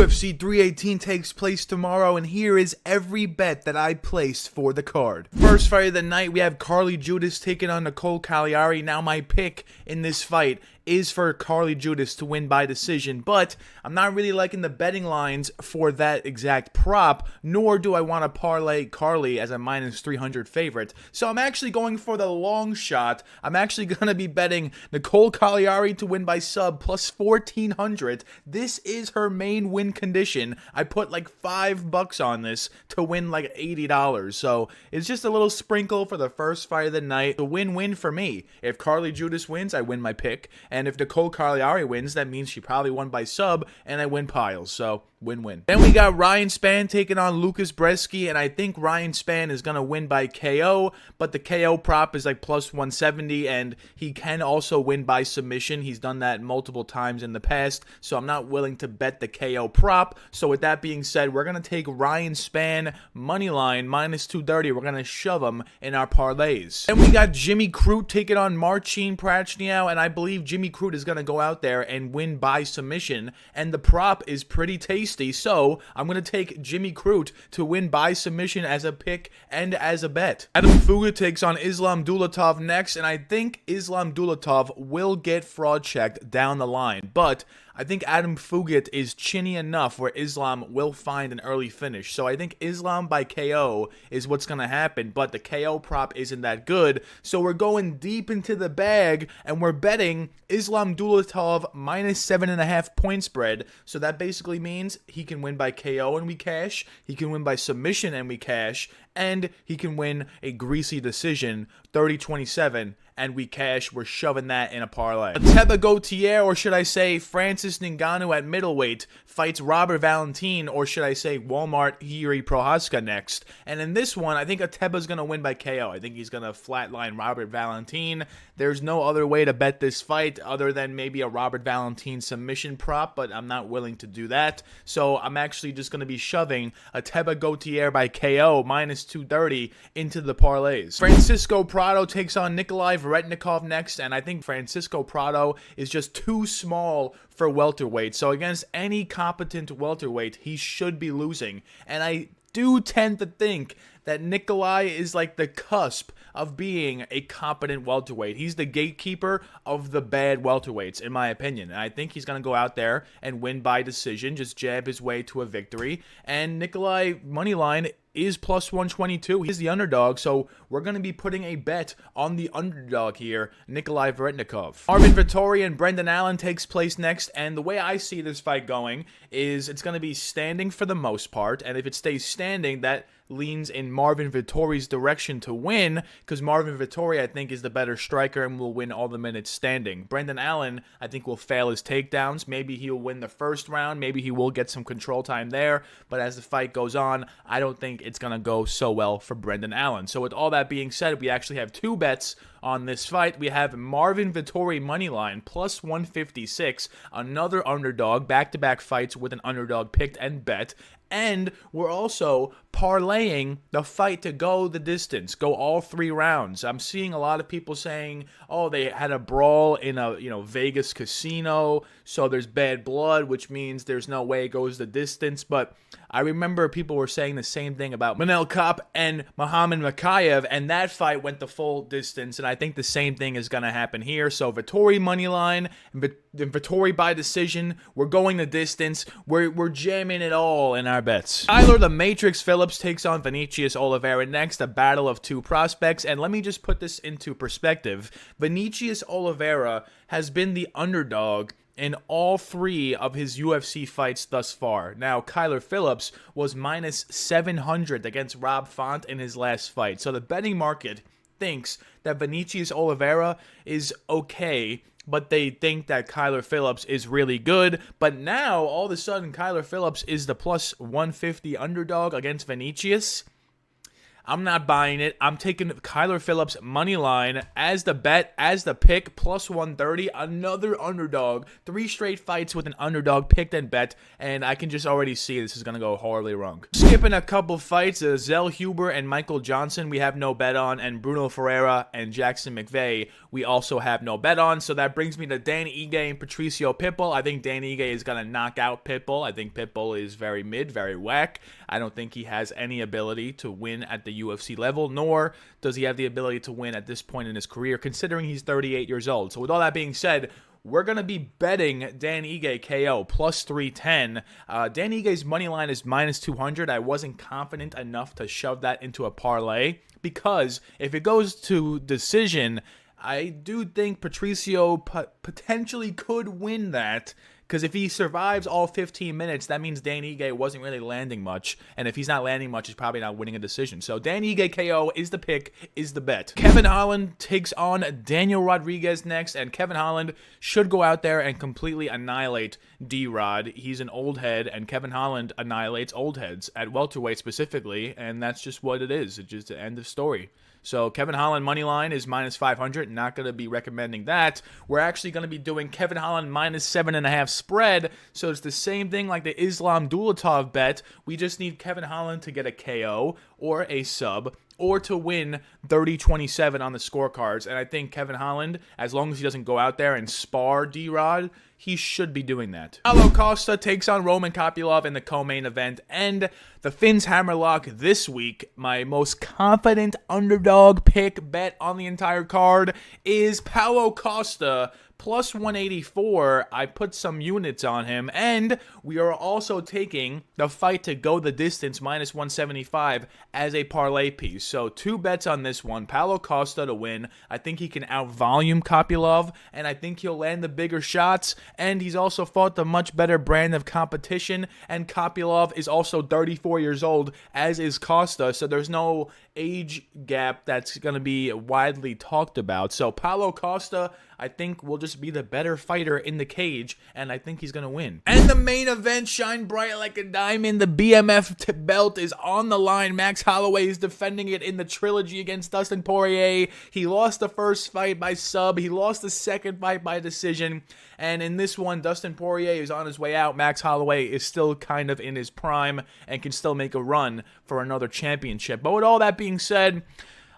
UFC 318 takes place tomorrow, and here is every bet that I placed for the card. First fight of the night, we have Carly Judas taking on Nicolle Caliari. Now, my pick in this fight is for Carly Judas to win by decision, but I'm not really liking the betting lines for that exact prop, nor do I want to parlay Carly as a minus 300 favorite. So I'm actually going for the long shot. I'm actually going to be betting Nicolle Caliari to win by sub plus 1,400. This is her main win condition. I put like $5 on this to win like $80. So it's just a little sprinkle for the first fight of the night. A win-win for me. If Carly Judas wins, I win my pick. And if Nicolle Caliari wins, that means she probably won by sub, and I win piles. So, win-win. Then we got Ryan Spann taking on Lucas Bresky, and I think Ryan Spann is going to win by KO, but the KO prop is like plus 170, and he can also win by submission. He's done that multiple times in the past, so I'm not willing to bet the KO prop. So with that being said, we're going to take Ryan Spann money line minus 230. We're going to shove him in our parlays. Then we got Jimmy Crute taking on Marcin Prachniow, and I believe Jimmy Crute is going to go out there and win by submission, and the prop is pretty tasty, so I'm going to take Jimmy Crute to win by submission as a pick and as a bet. Adam Fuga takes on Islam Dulatov next, and I think Islam Dulatov will get fraud checked down the line, but I think Adam Fugat is chinny enough where Islam will find an early finish. So I think Islam by KO is what's going to happen, but the KO prop isn't that good. So we're going deep into the bag, and we're betting Islam Dulatov minus 7.5 point spread. So that basically means he can win by KO and we cash, he can win by submission and we cash, and he can win a greasy decision, 30-27, and we cash. We're shoving that in a parlay. Ateba Gautier, or should I say Francis Ngannou at middleweight, fights Robert Valentin, or should I say Walmart Jiri Prochazka next. And in this one, I think Ateba's going to win by KO. I think he's going to flatline Robert Valentin. There's no other way to bet this fight other than maybe a Robert Valentin submission prop, but I'm not willing to do that. So I'm actually just going to be shoving Ateba Gautier by KO minus 230 into the parlays. Francisco Prado takes on Nikolay Veretennikov next, and I think Francisco Prado is just too small for welterweight. So against any competent welterweight, he should be losing. And I do tend to think that Nikolay is like the cusp of being a competent welterweight. He's the gatekeeper of the bad welterweights, in my opinion. And I think he's going to go out there and win by decision, just jab his way to a victory. And Nikolay moneyline is plus 122. He's the underdog, so we're going to be putting a bet on the underdog here, Nikolay Veretennikov. Marvin Vettori and Brendan Allen takes place next, and the way I see this fight going is it's going to be standing for the most part, and if it stays standing, that leans in Marvin Vettori's direction to win, because Marvin Vettori, I think, is the better striker and will win all the minutes standing. Brendan Allen, I think, will fail his takedowns. Maybe he'll win the first round. Maybe he will get some control time there, but as the fight goes on, I don't think it's going to go so well for Brendan Allen. So with all that being said, we actually have two bets on this fight. We have Marvin Vettori moneyline plus 156, another underdog, back-to-back fights with an underdog picked and bet. And we're also parlaying the fight to go the distance, go all 3 rounds. I'm seeing a lot of people saying, oh, they had a brawl in a Vegas casino, so there's bad blood, which means there's no way it goes the distance. But I remember people were saying the same thing about Manel Kape and Muhammad Makayev, and that fight went the full distance, and I think the same thing is going to happen here. So Vettori moneyline, Vettori by decision, we're going the distance, we're jamming it all in our bets. Kyler the Matrix Phillips takes on Vinicius Oliveira next, a battle of 2 prospects, and let me just put this into perspective. Vinicius Oliveira has been the underdog in all 3 of his UFC fights thus far. Now, Kyler Phillips was minus 700 against Rob Font in his last fight. So the betting market thinks that Vinicius Oliveira is okay, but they think that Kyler Phillips is really good. But now, all of a sudden, Kyler Phillips is the plus 150 underdog against Vinicius. I'm not buying it. I'm taking Kyler Phillips money line as the bet, as the pick, plus 130. Another underdog. 3 straight fights with an underdog picked and bet, and I can just already see this is going to go horribly wrong. Skipping a couple fights, Zell Huber and Michael Johnson we have no bet on, and Bruno Ferreira and Jackson McVeigh we also have no bet on. So that brings me to Dan Ige and Patricio Pitbull. I think Dan Ige is going to knock out Pitbull. I think Pitbull is very mid, very whack. I don't think he has any ability to win at the UFC level, nor does he have the ability to win at this point in his career, considering he's 38 years old. So with all that being said, we're going to be betting Dan Ige KO plus 310. Dan Ige's money line is minus 200. I wasn't confident enough to shove that into a parlay because if it goes to decision, I do think Patricio potentially could win that. Because if he survives all 15 minutes, that means Dan Ige wasn't really landing much. And if he's not landing much, he's probably not winning a decision. So Dan Ige KO is the pick, is the bet. Kevin Holland takes on Daniel Rodriguez next. And Kevin Holland should go out there and completely annihilate D-Rod. He's an old head, and Kevin Holland annihilates old heads at welterweight specifically. And that's just what it is. It's just the end of story. So Kevin Holland money line is minus 500. Not going to be recommending that. We're actually going to be doing Kevin Holland minus 7.5 spread. So it's the same thing like the Islam Dulatov bet. We just need Kevin Holland to get a KO or a sub, or to win 30-27 on the scorecards. And I think Kevin Holland, as long as he doesn't go out there and spar D-Rod, he should be doing that. Paulo Costa takes on Roman Kopylov in the co-main event. And the Finns Hammerlock this week, my most confident underdog pick bet on the entire card is Paulo Costa plus 184. I put some units on him, and we are also taking the fight to go the distance minus 175 as a parlay piece. So 2 bets on this one. Paulo Costa to win. I think he can out-volume Kopylov, and I think he'll land the bigger shots, and he's also fought the much better brand of competition, and Kopylov is also 34 years old, as is Costa, so there's no age gap that's going to be widely talked about. So Paulo Costa, I think, will just be the better fighter in the cage, and I think he's going to win. And the main event, shine bright like a diamond. The BMF belt is on the line. Max Holloway is defending it in the trilogy against Dustin Poirier. He lost the first fight by sub. He lost the second fight by decision. And in this one, Dustin Poirier is on his way out. Max Holloway is still kind of in his prime and can still make a run for another championship. But with all that being said,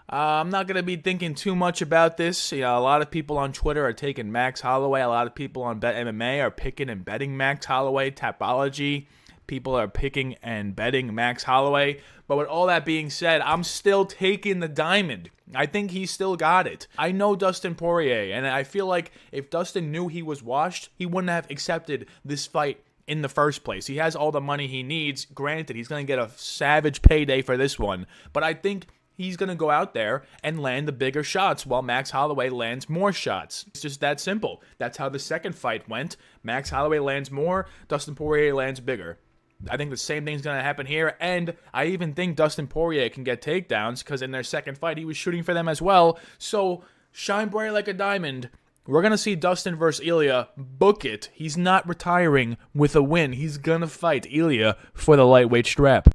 I'm not going to be thinking too much about this. You know, a lot of people on Twitter are taking Max Holloway. A lot of people on Bet MMA are picking and betting Max Holloway. Tapology, people are picking and betting Max Holloway. But with all that being said, I'm still taking the diamond. I think he's still got it. I know Dustin Poirier, and I feel like if Dustin knew he was washed, he wouldn't have accepted this fight in the first place. He has all the money he needs. Granted, he's going to get a savage payday for this one. But I think he's going to go out there and land the bigger shots while Max Holloway lands more shots. It's just that simple. That's how the second fight went. Max Holloway lands more, Dustin Poirier lands bigger. I think the same thing's going to happen here, and I even think Dustin Poirier can get takedowns because in their second fight, he was shooting for them as well. So, shine bright like a diamond. We're going to see Dustin versus Ilya. Book it. He's not retiring with a win. He's going to fight Ilya for the lightweight strap.